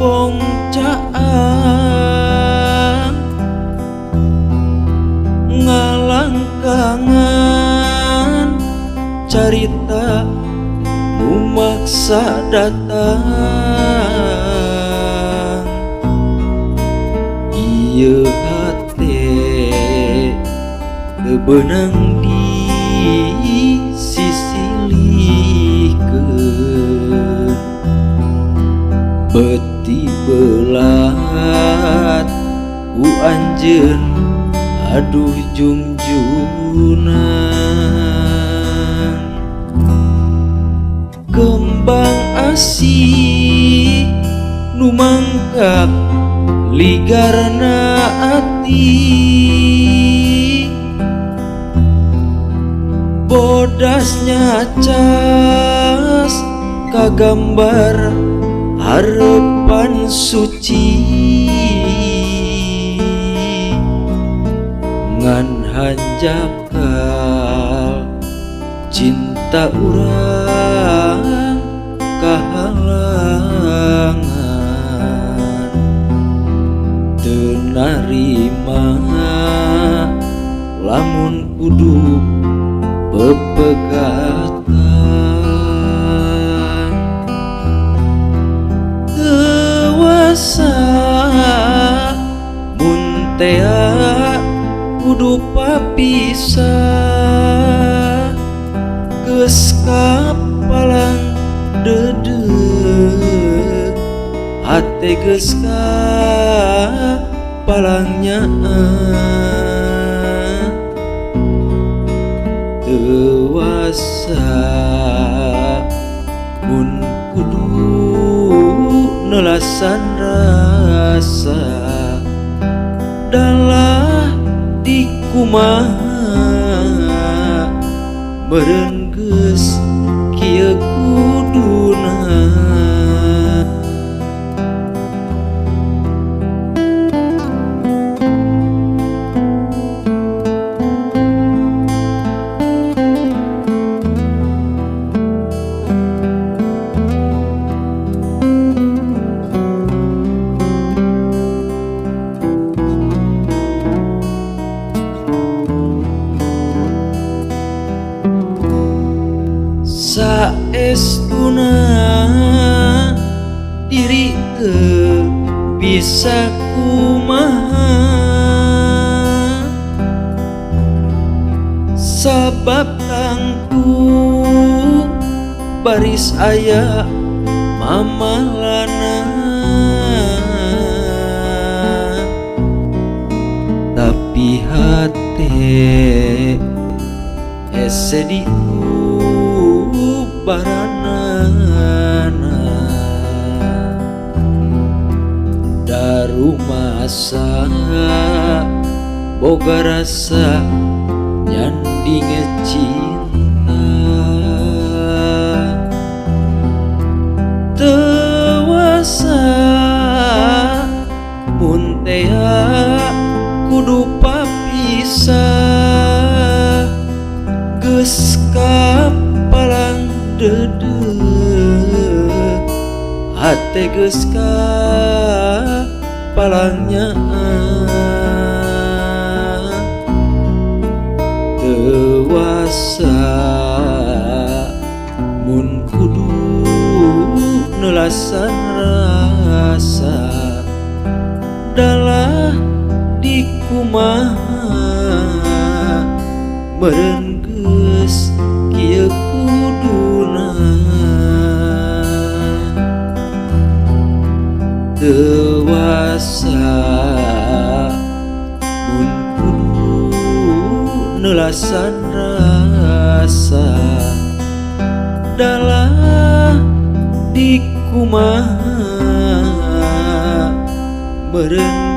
bongcaan ngalangkangan carita nu maksa datang. Ieu hate teu beunang disisilihkeun, beti belat ku anjeun aduh jungjunan. Kembang asih nu mangkak ligarna ati, bodasnya cas kagambar harapan suci. Ngan hanjakal cinta urang kahalangan, teu narima lamun kudu pepegatan. Teuwasa mun tea kudu papisah, geus kapalang dedeg hate geus kapalang nyaah. Teuwasa mun kudu nelasan rasa, dalah di kumaha meureun geus kieu kuduna. Saestuna diri teu bisa kumaha, sabab tangtu baris aya mamalana. Tapi hate ese baranana, daru masa boga rasa nyanding cinta. Teuwasa mun tea kudu papisah, geus kapalang dedeg hate geus kapalang nyaah. Teuwasa mun kudu nelasan rasa, dalah di kumaha meureun geus kieu kuduna. Teuwasa mun kudu nelasan rasa, dalah di kumaha meureun